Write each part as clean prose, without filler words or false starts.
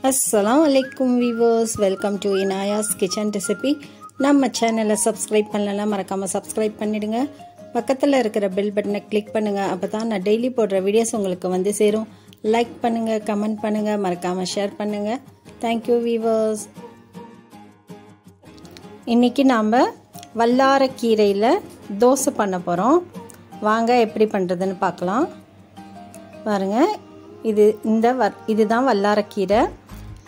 Assalamualaikum viewers, welcome to Inaaya's kitchen recipe. நம்ம சேனலை subscribe பண்ணலனா மறக்காம சப்ஸ்கிரைப் பண்ணிடுங்க. பக்கத்துல இருக்கிற பெல் பட்டனை கிளிக் பண்ணுங்க. அப்பதான் நான் டெய்லி போடுற வீடியோஸ் உங்களுக்கு வந்து சேரும். லைக் பண்ணுங்க, கமெண்ட் பண்ணுங்க, மறக்காம ஷேர் பண்ணுங்க. Thank you viewers. இன்னைக்கு நாம வல்லாரை கீரையில தோசை பண்ண போறோம். வாங்க எப்படி பண்றதுன்னு பார்க்கலாம். பாருங்க, இதுதான் வல்லாரை கீரை.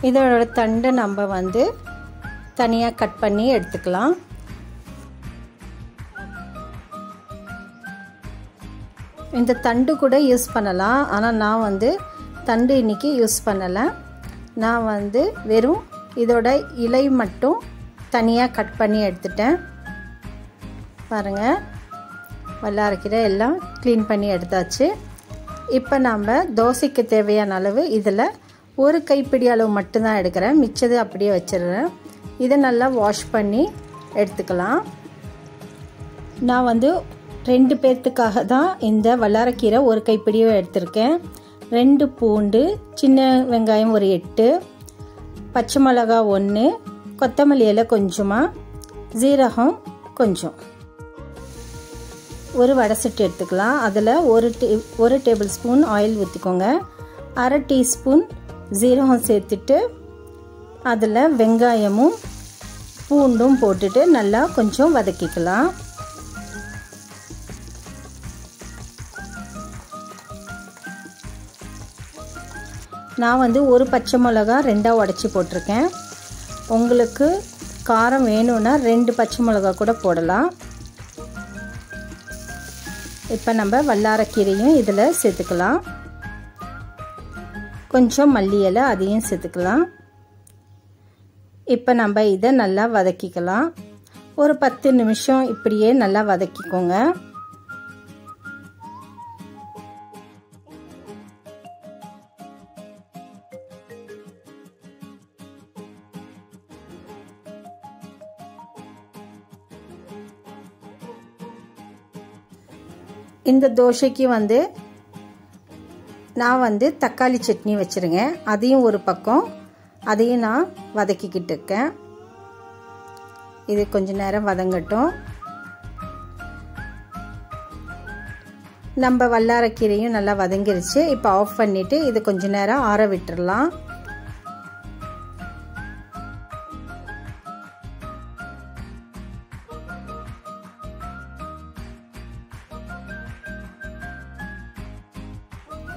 இதோட தண்டை நம்ம வந்து தனியாக கட் பண்ணி எடுத்துக்கலாம். இந்த தண்டு கூட யூஸ் பண்ணலாம், ஆனால் நான் வந்து தண்டு இன்னைக்கு யூஸ் பண்ணலை. நான் வந்து வெறும் இதோட இலை மட்டும் தனியாக கட் பண்ணி எடுத்துட்டேன். பாருங்கள், வல்லாரை கீரை எல்லாம் க்ளீன் பண்ணி எடுத்தாச்சு. இப்போ நாம் தோசைக்கு தேவையான அளவு இதில் ஒரு கைப்பிடி அளவு மட்டும்தான் எடுக்கிறேன், மிச்சது அப்படியே வச்சிடுறேன். இதை நல்லா வாஷ் பண்ணி எடுத்துக்கலாம். நான் வந்து 2 பேர்த்துக்காக தான் இந்த வல்லாரைக்கீரை ஒரு கைப்பிடியை எடுத்திருக்கேன். 2 பூண்டு, சின்ன வெங்காயம் ஒரு 8, பச்சை மிளகா 1, கொத்தமல்லி இலை கொஞ்சமாக, ஜீரகம் கொஞ்சம், ஒரு வடை சட்டி எடுத்துக்கலாம். அதில் ஒரு டேபிள் ஸ்பூன் ஆயில் ஊற்றிக்கோங்க. 1/2 டீஸ்பூன் ஜீரகம் சேர்த்துட்டு அதில் வெங்காயமும் பூண்டும் போட்டுட்டு நல்லா கொஞ்சம் வதக்கிக்கலாம். நான் வந்து ஒரு பச்சை மிளகா 2ஆக உடச்சி போட்டிருக்கேன். உங்களுக்கு காரம் வேணும்னா 2 பச்சை மிளகா கூட போடலாம். இப்போ நம்ம வல்லாரைக்கீரையும் இதில் சேர்த்துக்கலாம். கொஞ்சம் மல்லி இலை அதையும் சேர்த்துக்கலாம். இப்போ நம்ம இதை நல்லா வதக்கிக்கலாம். ஒரு 10 நிமிஷம் இப்படியே நல்லா வதக்கிக்கோங்க. இந்த தோசைக்கு வந்து நான் வந்து தக்காளி சட்னி வச்சுருங்க. அதையும் ஒரு பக்கம் அதையும் நான் வதக்கிக்கிட்டு இருக்கேன். இது கொஞ்ச நேரம் வதங்கட்டும். நம்ம வல்லாரைக்கீரையும் நல்லா வதங்கிருச்சு. இப்போ ஆஃப் பண்ணிவிட்டு இது கொஞ்ச நேரம் ஆற விட்டுடலாம்.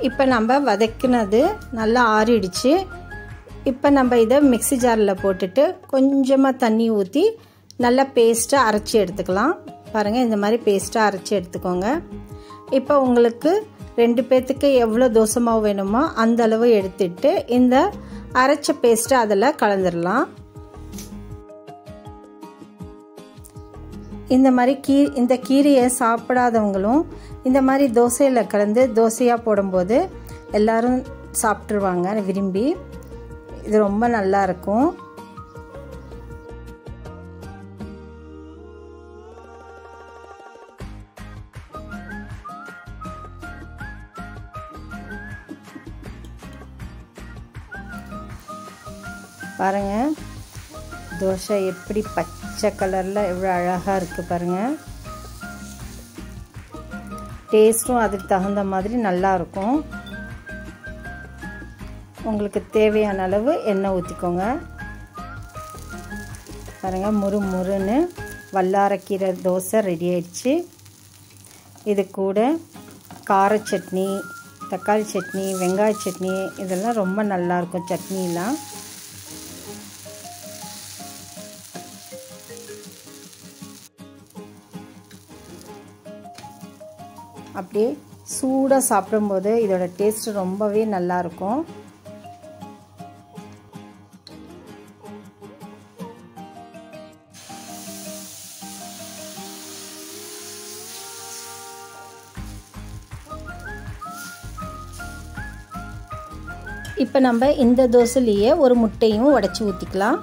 இப்போ நம்ம வதக்கினது நல்லா ஆறிடுச்சு. இப்போ நம்ம இதை மிக்ஸி ஜாரில் போட்டுட்டு கொஞ்சமாக தண்ணி ஊற்றி நல்லா பேஸ்ட்டாக அரைச்சி எடுத்துக்கலாம். பாருங்கள், இந்த மாதிரி பேஸ்ட்டாக அரைச்சி எடுத்துக்கோங்க. இப்போ உங்களுக்கு 2 பேர்த்துக்கு எவ்வளோ தோசை மாவு வேணுமோ அந்த அளவு எடுத்துட்டு இந்த அரைச்ச பேஸ்ட்டை அதில் கலந்துடலாம். இந்த மாதிரி இந்த கீரையை சாப்பிடாதவங்களும் இந்த மாதிரி தோசையில் கலந்து தோசையாக போடும்போது எல்லாரும் சாப்பிட்ருவாங்க விரும்பி. இது ரொம்ப நல்லா இருக்கும். பாருங்க, தோசை எப்படி பச்சை கலரில் எவ்வளோ அழகாக இருக்குது பாருங்கள். டேஸ்ட்டும் அதுக்கு தகுந்த மாதிரி நல்லா இருக்கும். உங்களுக்கு தேவையான அளவு எண்ணெய் ஊற்றிக்கோங்க. பாருங்கள், முறுன்னு வல்லாரைக்கீரை தோசை ரெடி ஆயிடுச்சு. இது கூட கார சட்னி, தக்காளி சட்னி, வெங்காய சட்னி இதெல்லாம் ரொம்ப நல்லாயிருக்கும். சட்னிலாம் அப்படியே சூடாக சாப்பிடும்போது இதோட டேஸ்ட் ரொம்பவே நல்லாயிருக்கும். இப்போ நம்ம இந்த தோசையிலேயே ஒரு முட்டையும் உடைச்சி ஊற்றிக்கலாம்.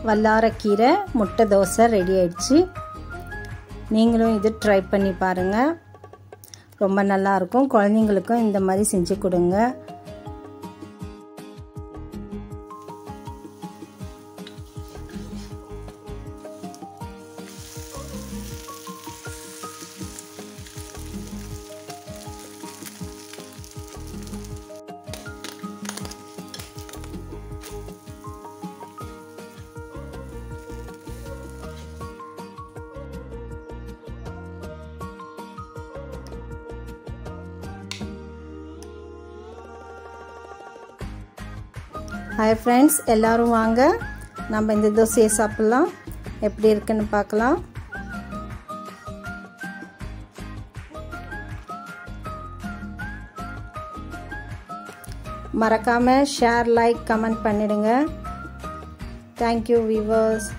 வல்லாரை கீரை முட்டை தோசை ரெடி ஆயிடுச்சு. நீங்களும் இது ட்ரை பண்ணி பாருங்கள். ரொம்ப நல்லாயிருக்கும். குழந்தைங்களுக்கும் இந்த மாதிரி செஞ்சு கொடுங்க. ஹாய் ஃப்ரெண்ட்ஸ், எல்லோரும் வாங்க நம்ம இந்த தோசையை சாப்பிட்லாம். எப்படி இருக்குன்னு பார்க்கலாம். மறக்காமல் ஷேர், லைக், கமெண்ட் பண்ணிடுங்க. Thank you viewers.